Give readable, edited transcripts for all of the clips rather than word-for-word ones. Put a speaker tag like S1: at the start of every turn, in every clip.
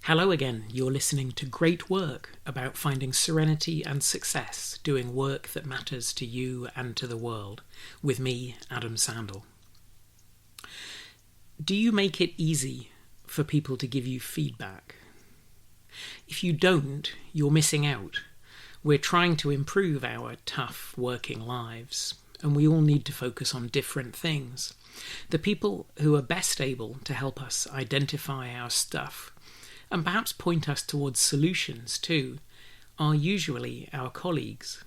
S1: Hello again, you're listening to great work about finding serenity and success doing work that matters to you and to the world, with me, Adam Sandel. Do you make it easy for people to give you feedback? If you don't, you're missing out. We're trying to improve our tough working lives, and we all need to focus on different things. The people who are best able to help us identify our stuff and perhaps point us towards solutions too, are usually our colleagues.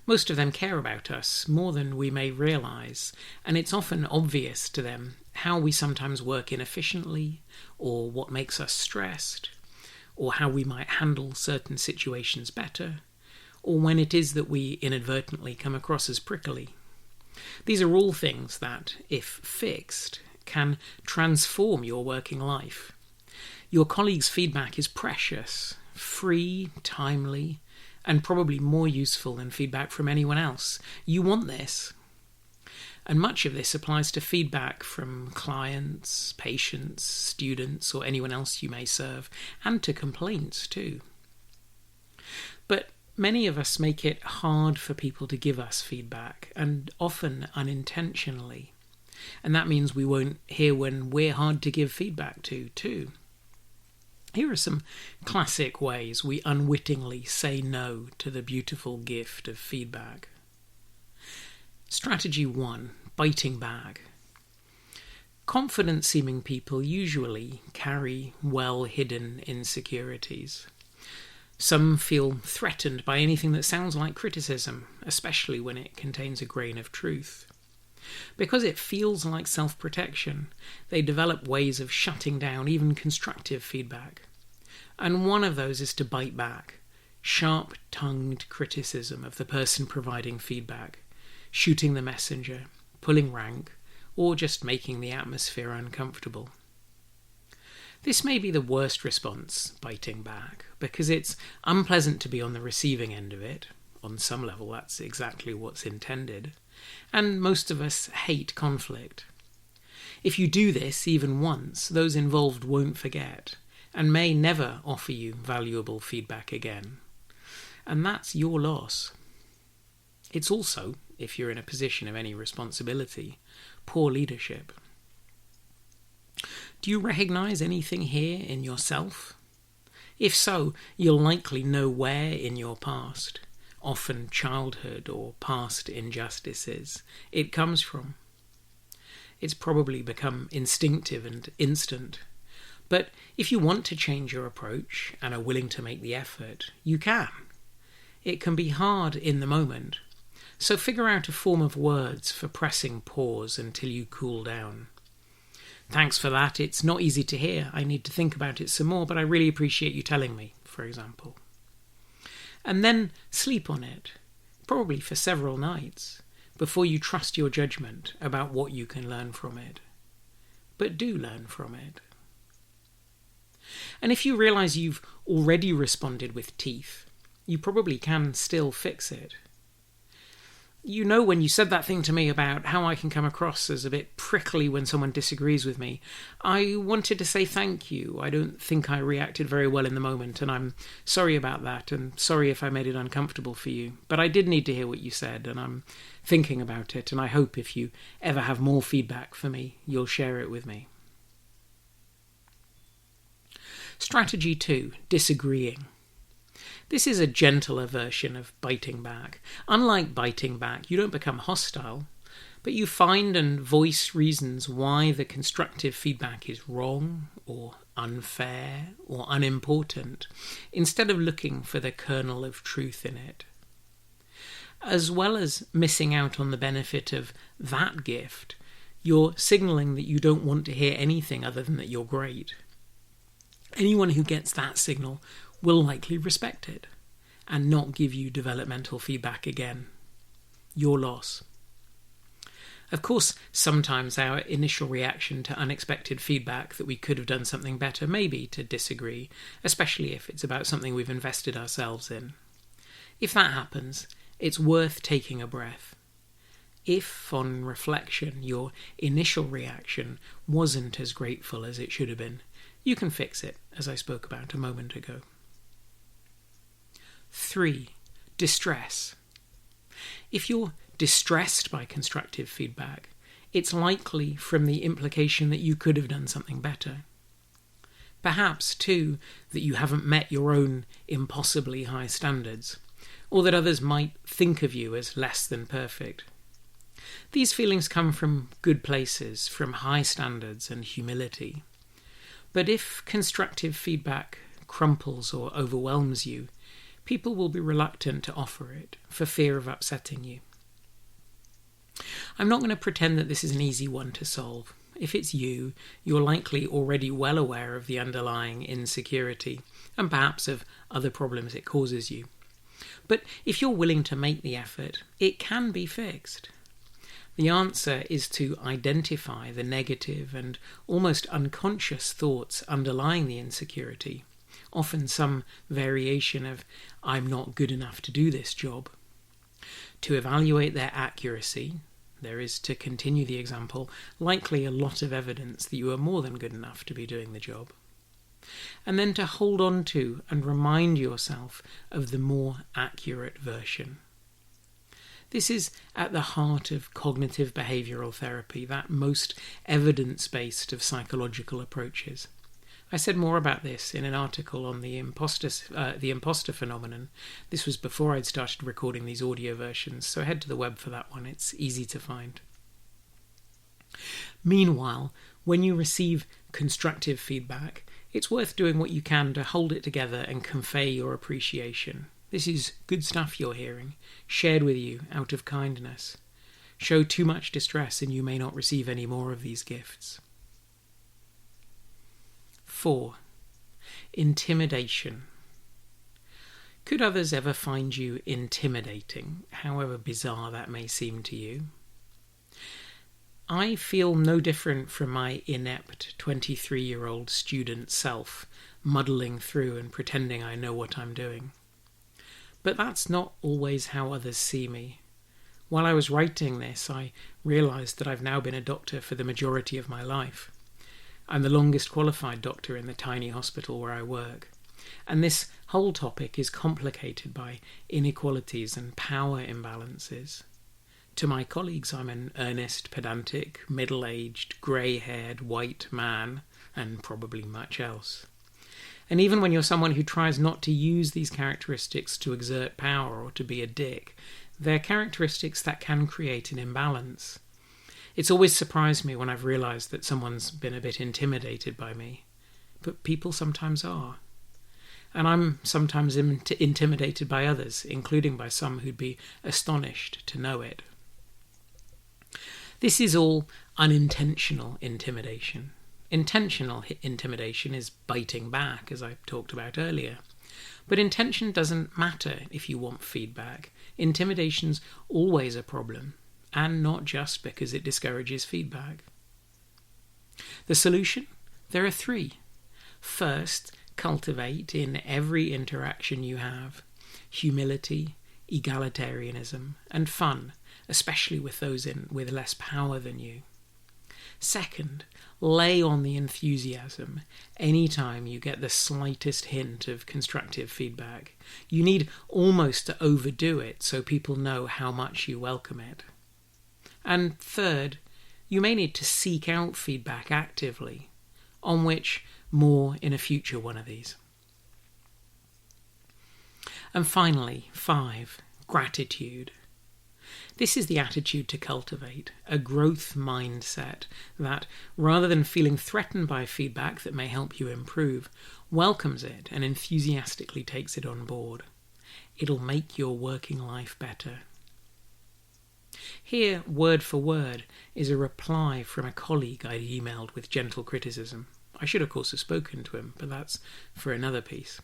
S1: Most of them care about us more than we may realise, and it's often obvious to them how we sometimes work inefficiently, or what makes us stressed, or how we might handle certain situations better, or when it is that we inadvertently come across as prickly. These are all things that, if fixed, can transform your working life. Your colleagues' feedback is precious, free, timely, and probably more useful than feedback from anyone else. You want this. And much of this applies to feedback from clients, patients, students, or anyone else you may serve, and to complaints too. But many of us make it hard for people to give us feedback, and often unintentionally. And that means we won't hear when we're hard to give feedback to too. Here are some classic ways we unwittingly say no to the beautiful gift of feedback. Strategy 1. Biting back. Confident-seeming people usually carry well-hidden insecurities. Some feel threatened by anything that sounds like criticism, especially when it contains a grain of truth. Because it feels like self-protection, they develop ways of shutting down even constructive feedback. And one of those is to bite back, sharp-tongued criticism of the person providing feedback, shooting the messenger, pulling rank, or just making the atmosphere uncomfortable. This may be the worst response, biting back, because it's unpleasant to be on the receiving end of it. On some level, that's exactly what's intended. And most of us hate conflict. If you do this even once, those involved won't forget, and may never offer you valuable feedback again. And that's your loss. It's also, if you're in a position of any responsibility, poor leadership. Do you recognise anything here in yourself? If so, you'll likely know where in your past, often childhood or past injustices, it comes from. It's probably become instinctive and instant. But if you want to change your approach and are willing to make the effort, you can. It can be hard in the moment, so figure out a form of words for pressing pause until you cool down. Thanks for that, it's not easy to hear, I need to think about it some more, but I really appreciate you telling me, for example. And then sleep on it, probably for several nighs, before you trust your judgment about what you can learn from it. But do learn from it. And if you realise you've already responded with teeth, you probably can still fix it. You know, when you said that thing to me about how I can come across as a bit prickly when someone disagrees with me, I wanted to say thank you. I don't think I reacted very well in the moment, and I'm sorry about that, and sorry if I made it uncomfortable for you. But I did need to hear what you said, and I'm thinking about it, and I hope if you ever have more feedback for me, you'll share it with me. Strategy 2. Disagreeing. This is a gentler version of biting back. Unlike biting back, you don't become hostile, but you find and voice reasons why the constructive feedback is wrong, or unfair, or unimportant, instead of looking for the kernel of truth in it. As well as missing out on the benefit of that gift, you're signalling that you don't want to hear anything other than that you're great. Anyone who gets that signal will likely respect it and not give you developmental feedback again. Your loss. Of course, sometimes our initial reaction to unexpected feedback that we could have done something better may be to disagree, especially if it's about something we've invested ourselves in. If that happens, it's worth taking a breath. If, on reflection, your initial reaction wasn't as grateful as it should have been, you can fix it, as I spoke about a moment ago. 3. Distress. If you're distressed by constructive feedback, it's likely from the implication that you could have done something better. Perhaps, too, that you haven't met your own impossibly high standards, or that others might think of you as less than perfect. These feelings come from good places, from high standards and humility. But if constructive feedback crumples or overwhelms you, people will be reluctant to offer it for fear of upsetting you. I'm not going to pretend that this is an easy one to solve. If it's you, you're likely already well aware of the underlying insecurity and perhaps of other problems it causes you. But if you're willing to make the effort, it can be fixed. The answer is to identify the negative and almost unconscious thoughts underlying the insecurity, often some variation of "I'm not good enough to do this job." To evaluate their accuracy, there is, to continue the example, likely a lot of evidence that you are more than good enough to be doing the job. And then to hold on to and remind yourself of the more accurate version. This is at the heart of cognitive behavioural therapy, that most evidence-based of psychological approaches. I said more about this in an article on the imposter phenomenon. This was before I'd started recording these audio versions, so head to the web for that one. It's easy to find. Meanwhile, when you receive constructive feedback, it's worth doing what you can to hold it together and convey your appreciation. This is good stuff you're hearing, shared with you out of kindness. Show too much distress and you may not receive any more of these gifts. 4. Intimidation. Could others ever find you intimidating, however bizarre that may seem to you? I feel no different from my inept 23-year-old student self, muddling through and pretending I know what I'm doing. But that's not always how others see me. While I was writing this, I realised that I've now been a doctor for the majority of my life. I'm the longest qualified doctor in the tiny hospital where I work. And this whole topic is complicated by inequalities and power imbalances. To my colleagues, I'm an earnest, pedantic, middle-aged, grey-haired, white man, and probably much else. And even when you're someone who tries not to use these characteristics to exert power or to be a dick, they're characteristics that can create an imbalance. It's always surprised me when I've realised that someone's been a bit intimidated by me. But people sometimes are. And I'm sometimes intimidated by others, including by some who'd be astonished to know it. This is all unintentional intimidation. Intentional intimidation is biting back, as I talked about earlier. But intention doesn't matter if you want feedback. Intimidation's always a problem, and not just because it discourages feedback. The solution? There are 3. First, cultivate in every interaction you have humility, egalitarianism, and fun, especially with those with less power than you. Second, lay on the enthusiasm anytime you get the slightest hint of constructive feedback. You need almost to overdo it so people know how much you welcome it. And third, you may need to seek out feedback actively, on which more in a future one of these. And finally, 5, gratitude. This is the attitude to cultivate, a growth mindset that, rather than feeling threatened by feedback that may help you improve, welcomes it and enthusiastically takes it on board. It'll make your working life better. Here, word for word, is a reply from a colleague I'd emailed with gentle criticism. I should, of course, have spoken to him, but that's for another piece.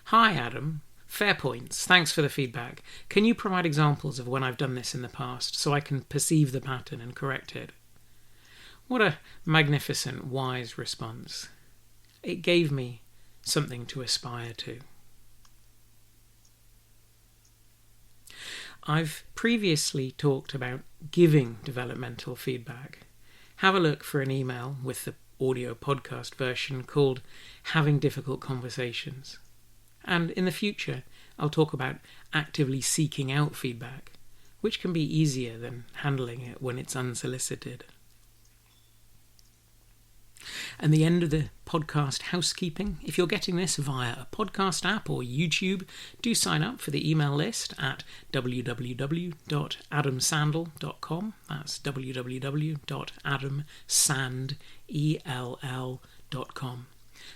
S1: Hi, Adam. Fair points. Thanks for the feedback. Can you provide examples of when I've done this in the past so I can perceive the pattern and correct it? What a magnificent, wise response. It gave me something to aspire to. I've previously talked about giving developmental feedback. Have a look for an email with the audio podcast version called Having Difficult Conversations. And in the future, I'll talk about actively seeking out feedback, which can be easier than handling it when it's unsolicited. And the end of the podcast housekeeping. If you're getting this via a podcast app or YouTube, do sign up for the email list at www.adamsandel.com. That's www.adamsandell.com.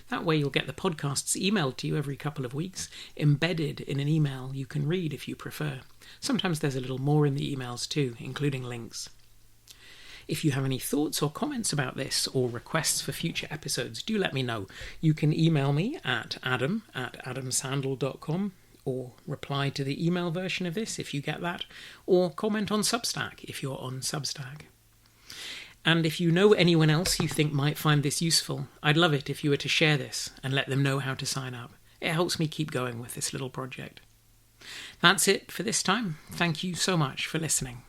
S1: That way you'll get the podcasts emailed to you every couple of weeks, embedded in an email you can read if you prefer. Sometimes there's a little more in the emails too, including links. If you have any thoughts or comments about this or requests for future episodes, do let me know. You can email me at adam@adamsandel.com or reply to the email version of this if you get that, or comment on Substack if you're on Substack. And if you know anyone else you think might find this useful, I'd love it if you were to share this and let them know how to sign up. It helps me keep going with this little project. That's it for this time. Thank you so much for listening.